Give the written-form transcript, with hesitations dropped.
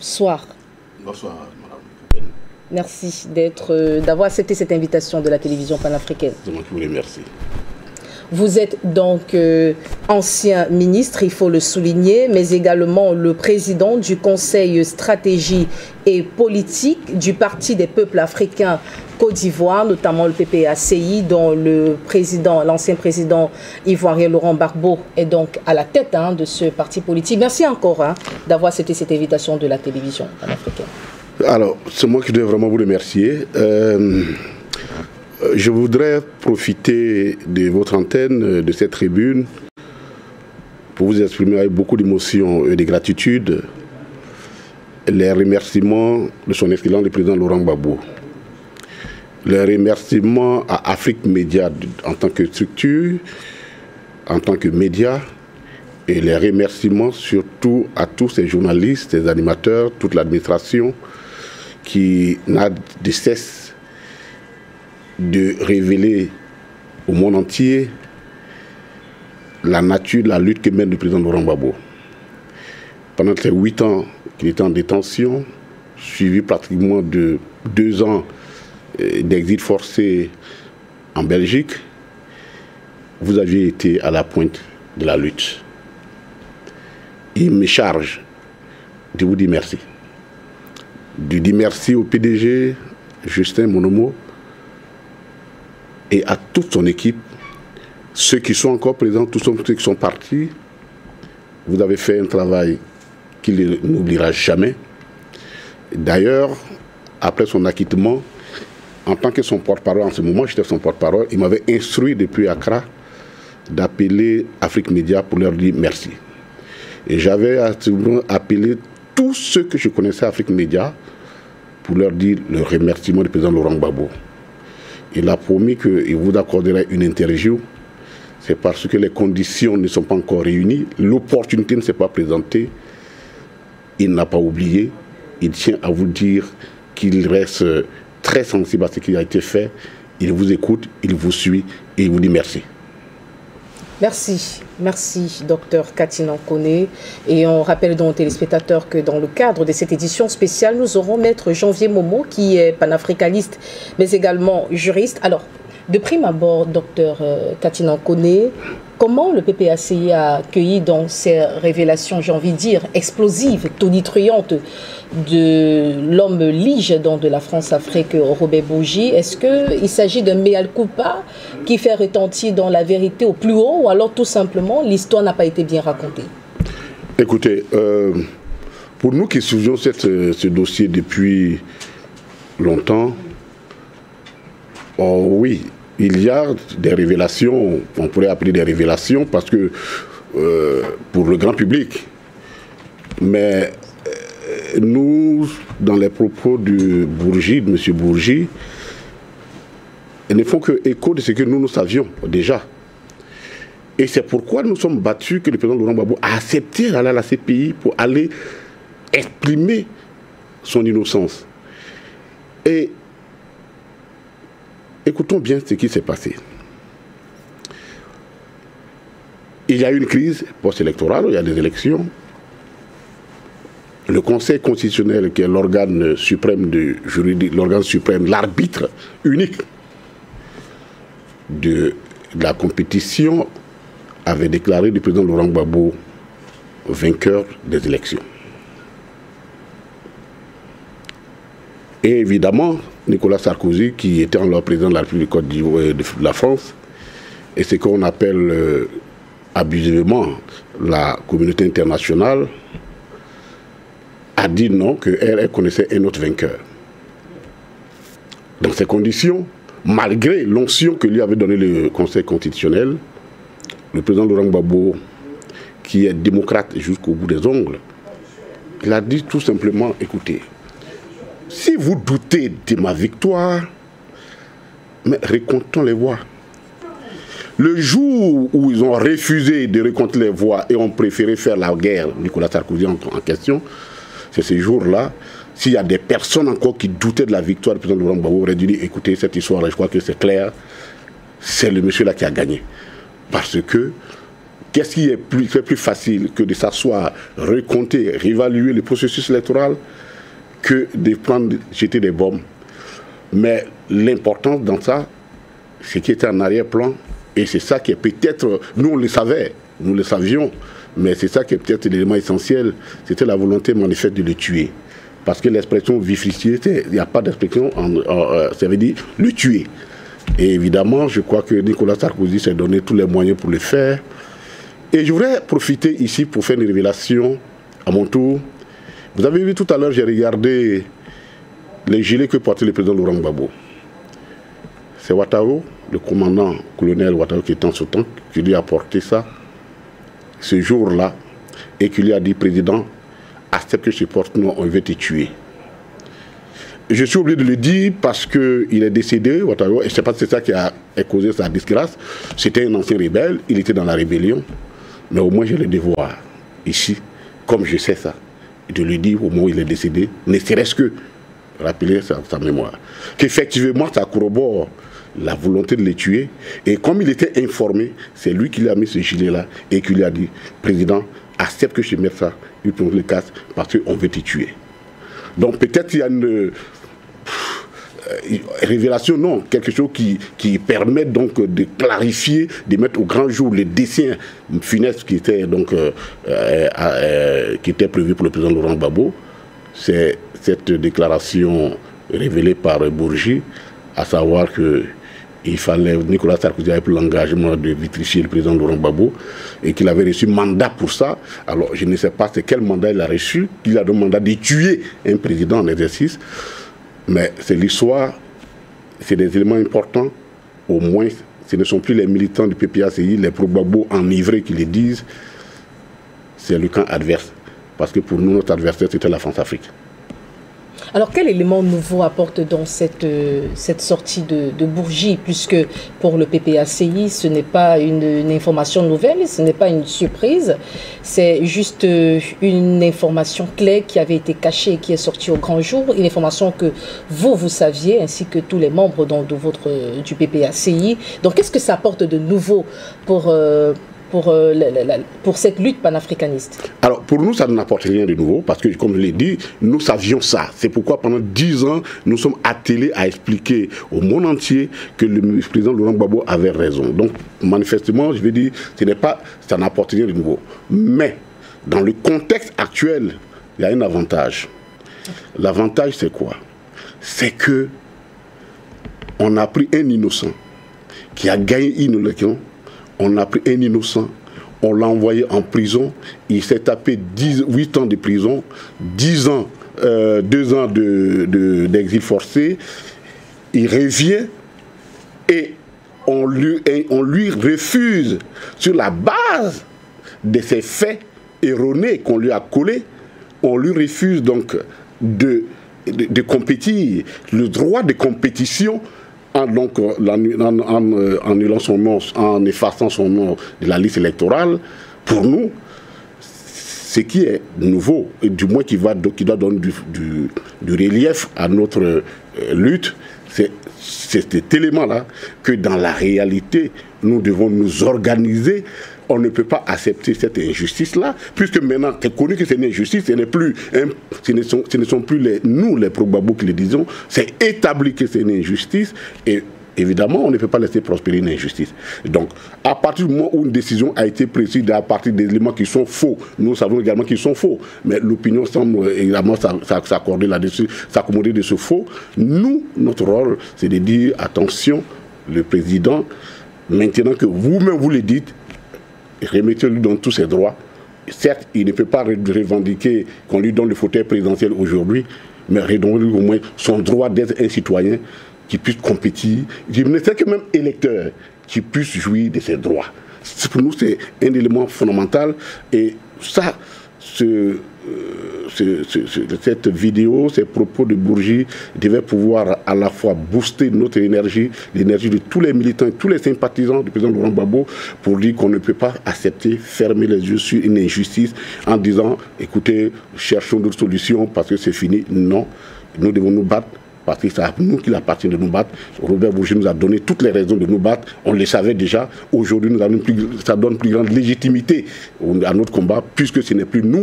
Bonsoir. Bonsoir, madame. Merci d'avoir accepté cette invitation de la télévision panafricaine. C'est moi qui vous remercie. Vous êtes donc ancien ministre, il faut le souligner, mais également le président du Conseil stratégie et politique du Parti des peuples africains Côte d'Ivoire, notamment le PPACI, dont l'ancien président ivoirien Laurent Gbagbo est donc à la tête de ce parti politique. Merci encore d'avoir accepté cette invitation de la télévision panafricaine. Alors, c'est moi qui dois vraiment vous remercier. Je voudrais profiter de votre antenne, de cette tribune, pour vous exprimer avec beaucoup d'émotion et de gratitude les remerciements de son Excellence le président Laurent Gbagbo. Les remerciements à Afrique Média en tant que structure, en tant que média, et les remerciements surtout à tous ces journalistes, ces animateurs, toute l'administration qui n'a de cesse de révéler au monde entier la nature de la lutte que mène le président Laurent Gbagbo. Pendant ces 8 ans qu'il était en détention, suivi pratiquement de 2 ans d'exil forcé en Belgique, vous aviez été à la pointe de la lutte. Il me charge de vous dire merci. De dire merci au PDG, Justin Monomo, et à toute son équipe, ceux qui sont encore présents, tous ceux qui sont partis. Vous avez fait un travail qu'il n'oubliera jamais. D'ailleurs, après son acquittement, en tant que son porte-parole en ce moment, j'étais son porte-parole, il m'avait instruit depuis Accra d'appeler Afrique Média pour leur dire merci. Et j'avais appelé tous ceux que je connaissais à Afrique Média pour leur dire le remerciement du président Laurent Gbagbo. Il a promis qu'il vous accorderait une interview. C'est parce que les conditions ne sont pas encore réunies. L'opportunité ne s'est pas présentée. Il n'a pas oublié. Il tient à vous dire qu'il reste très sensible à ce qui a été fait. Il vous écoute, il vous suit et il vous dit merci. Merci, merci Dr Katina Koné. Et on rappelle donc aux téléspectateurs que dans le cadre de cette édition spéciale, nous aurons Maître Janvier Momo qui est panafricaniste mais également juriste. Alors, de prime abord, Dr Katina Koné, comment le PPACI a accueilli donc ces révélations, j'ai envie de dire, explosives, tonitruantes de l'homme lige de la France-Afrique, Robert Bourgi? Est-ce qu'il s'agit d'un mea culpa qui fait retentir dans la vérité au plus haut, ou alors tout simplement l'histoire n'a pas été bien racontée? Écoutez, pour nous qui suivions ce dossier depuis longtemps, oui, il y a des révélations, on pourrait appeler des révélations parce que pour le grand public, mais nous, dans les propos de Bourgi, de M. Bourgi, ils ne font que écho de ce que nous savions déjà. Et c'est pourquoi nous sommes battus que le président Laurent Gbagbo a accepté d'aller à la CPI pour aller exprimer son innocence. Et écoutons bien ce qui s'est passé. Il y a eu une crise post-électorale, il y a des élections. Le Conseil constitutionnel, qui est l'organe suprême juridique, l'organe suprême, l'arbitre unique de la compétition, avait déclaré le président Laurent Gbagbo vainqueur des élections. Et évidemment, Nicolas Sarkozy, qui était alors président de la République de la France, et ce qu'on appelle abusivement la communauté internationale, a dit non, qu'elle connaissait un autre vainqueur. Dans ces conditions, malgré l'onction que lui avait donnée le Conseil constitutionnel, le président Laurent Gbagbo, qui est démocrate jusqu'au bout des ongles, il a dit tout simplement, écoutez, si vous doutez de ma victoire, mais recomptons les voix. Le jour où ils ont refusé de recompter les voix et ont préféré faire la guerre, Nicolas Sarkozy en question, c'est ce jour-là, s'il y a des personnes encore qui doutaient de la victoire du président Laurent Gbagbo, aurait dit, écoutez, cette histoire-là, je crois que c'est clair, c'est le monsieur-là qui a gagné. Parce que qu'est-ce qui est plus facile que de s'asseoir, recompter, réévaluer le processus électoral que de jeter des bombes. Mais l'importance dans ça, c'est qu'il était en arrière-plan, et c'est ça qui est peut-être, nous on le savait, nous le savions, mais c'est ça qui est peut-être l'élément essentiel, c'était la volonté manifeste de le tuer. Parce que l'expression vifrifier, il n'y a pas d'expression, ça veut dire le tuer. Et évidemment, je crois que Nicolas Sarkozy s'est donné tous les moyens pour le faire. Et je voudrais profiter ici pour faire une révélation à mon tour. Vous avez vu tout à l'heure, j'ai regardé les gilets que portait le président Laurent Gbagbo. C'est Ouattara, le commandant colonel Ouattara qui est en ce temps, qui lui a porté ça ce jour-là et qui lui a dit, président, accepte que je porte, non, on veut te tuer. Je suis obligé de le dire parce qu'il est décédé, Ouattara, et je ne sais pas si c'est ça qui a causé sa disgrâce. C'était un ancien rebelle, il était dans la rébellion, mais au moins j'ai le devoir, ici, comme je sais ça, de lui dire au moment où il est décédé, ne serait-ce que rappeler sa mémoire. Qu'effectivement, ça corrobore la volonté de les tuer. Et comme il était informé, c'est lui qui lui a mis ce gilet-là et qui lui a dit, président, accepte que je mette ça, lui prend le casque parce qu'on veut te tuer. Donc peut-être qu'il y a une révélation, non, quelque chose qui permet donc de clarifier, de mettre au grand jour les dessins funestes qui étaient donc qui étaient prévus pour le président Laurent Gbagbo. C'est cette déclaration révélée par Bourgi, à savoir que il fallait, Nicolas Sarkozy avait pris l'engagement de vitrifier le président Laurent Gbagbo et qu'il avait reçu mandat pour ça. Alors je ne sais pas c'est quel mandat il a reçu, qu'il a demandé de tuer un président en exercice, mais c'est l'histoire, c'est des éléments importants. Au moins, ce ne sont plus les militants du PPACI, les pro-Gbagbo enivrés qui les disent, c'est le camp adverse. Parce que pour nous, notre adversaire, c'était la France-Afrique. Alors, quel élément nouveau apporte donc cette sortie de Bourgi, puisque pour le PPACI, ce n'est pas une information nouvelle, ce n'est pas une surprise, c'est juste une information clé qui avait été cachée et qui est sortie au grand jour, une information que vous saviez, ainsi que tous les membres du PPACI. Donc, qu'est-ce que ça apporte de nouveau pour cette lutte panafricaniste? Alors, pour nous, ça n'apporte rien de nouveau, parce que, comme je l'ai dit, nous savions ça. C'est pourquoi, pendant 10 ans, nous sommes attelés à expliquer au monde entier que le président Laurent Gbagbo avait raison. Donc, manifestement, je veux dire, ça n'apporte rien de nouveau. Mais, dans le contexte actuel, il y a un avantage. L'avantage, c'est quoi? C'est que on a pris un innocent qui a gagné une élection. On a pris un innocent, on l'a envoyé en prison, il s'est tapé 8 ans de prison, 2 ans d'exil forcé, il revient et on lui refuse, sur la base de ces faits erronés qu'on lui a collés, on lui refuse donc de compétir, le droit de compétition. Donc, en annulant son nom, en effaçant son nom de la liste électorale, pour nous, ce qui est nouveau, et du moins qui doit donner du relief à notre lutte, c'est cet élément-là que dans la réalité, nous devons nous organiser. On ne peut pas accepter cette injustice-là, puisque maintenant, c'est connu que c'est une injustice, ce ne sont plus nous, les pro-Gbagbo, qui le disons, c'est établi que c'est une injustice, et évidemment, on ne peut pas laisser prospérer une injustice. Donc, à partir du moment où une décision a été prise à partir des éléments qui sont faux, nous savons également qu'ils sont faux, mais l'opinion semble également s'accorder là-dessus, s'accommoder de ce faux. Nous, notre rôle, c'est de dire, attention, le président, maintenant que vous-même vous le dites, remettez-lui dans tous ses droits. Certes, il ne peut pas revendiquer qu'on lui donne le fauteuil présidentiel aujourd'hui, mais redonne-lui au moins son droit d'être un citoyen qui puisse compétir. Je ne sais que même électeur qui puisse jouir de ses droits. Pour nous, c'est un élément fondamental. Et ça, cette vidéo, ces propos de Bourgi devaient pouvoir à la fois booster notre énergie, l'énergie de tous les militants, tous les sympathisants du président Laurent Gbagbo, pour dire qu'on ne peut pas accepter, fermer les yeux sur une injustice en disant, écoutez, cherchons d'autres solutions parce que c'est fini. Non, nous devons nous battre parce que c'est à nous qu'il appartient de nous battre. Robert Bourget nous a donné toutes les raisons de nous battre, on les savait déjà. Aujourd'hui, ça donne plus grande légitimité à notre combat, puisque ce n'est plus nous